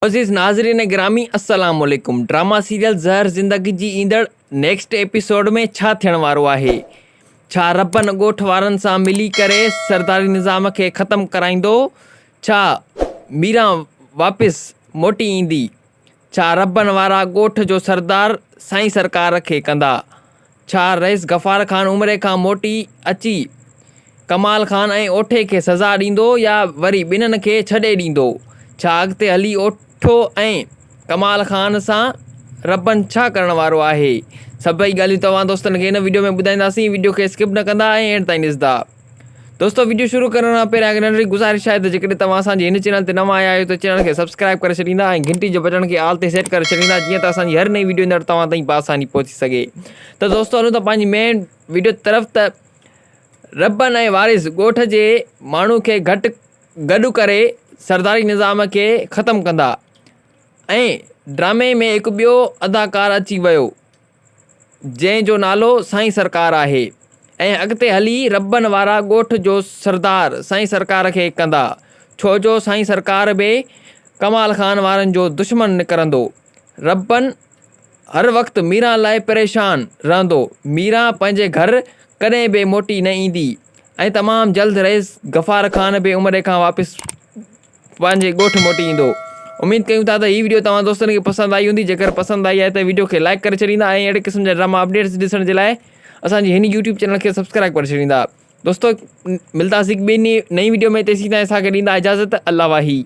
अज़ीज़ नाज़रीन ग्रामी अस्सलाम वालेकुम। ड्रामा सीरियल ज़हर ज़िंदगी जी ईंदड़ नेक्स्ट एपिसोड में छा थियण वारो आहे? छा रबन ॻोठ वारनि सां मिली करे सरदारी निज़ाम खे ख़तमु कराईंदो? छा मीरा वापसि मोटी ईंदी? छा रबन वारा ॻोठ जो सरदार साईं सरकार खे कंदा? छा रईस गफ़ार ख़ान उमिरे खां मोटी अची कमाल ख़ान ऐं ओठे खे सज़ा ॾींदो या वरी ॿिन्हिनि खे छॾे ॾींदो? छा अॻिते हली ओठो ऐं कमाल ख़ान सां रबन छा करण वारो आहे? सभई ॻाल्हियूं तव्हां दोस्तनि खे हिन वीडियो में ॿुधाईंदासीं। वीडियो खे स्किप न कंदा ऐं एंड ताईं ॾिसंदा। दोस्तों वीडियो शुरू करण खां पहिरियां हिकु नंढड़ी गुज़ारिश आहे त जेकॾहिं तव्हां असांजे हिन चैनल ते नवां आया आहियो त चैनल खे सब्सक्राइब करे छॾींदा ऐं घंटी जो बटन खे आल ते सेट करे छॾींदा जीअं त असांजी हर नई वीडियो ईंदड़ तव्हां ताईं बआसानी पहुची सघे। त दोस्तों हलूं था पंहिंजी मेन वीडियो तरफ़। त रबन ऐं वारिस ॻोठ जे माण्हू खे गॾु करे सरदारी निज़ाम खे ख़तमु कंदा ऐं ड्रामे में हिकु ॿियो अदाकार अची वियो जंहिंजो नालो साईं सरकार आहे ऐं अॻिते हली रबन वारा ॻोठ जो सरदार साईं सरकार खे कंदा, छो जो साईं सरकार बि कमाल ख़ान वारनि जो दुश्मन निकिरंदो। रबन हर वक़्तु मीरा लाइ परेशान रहंदो। मीरा पंहिंजे घर कॾहिं बि मोटी न ईंदी ऐं तमामु जल्द रईस गफ़ार ख़ान बि उमिरि खां वापसि पंहिंजे ॻोठ मोटी ईंदो। उमेद कयूं था त हीअ वीडियो तव्हां दोस्तनि खे पसंदि आई हूंदी। जेकर पसंदि आई आहे त वीडियो खे लाइक करे छॾींदा ऐं अहिड़े क़िस्म जा ड्रामा अपडेट्स ॾिसण जे लाइ असांजी हिन यूट्यूब चैनल खे सब्सक्राइब करे छॾींदा। दोस्तों मिलंदासीं ॿिनी नई वीडियो में, तेसीं ताईं असांखे ॾींदा इजाज़त। अल्लाह वाही।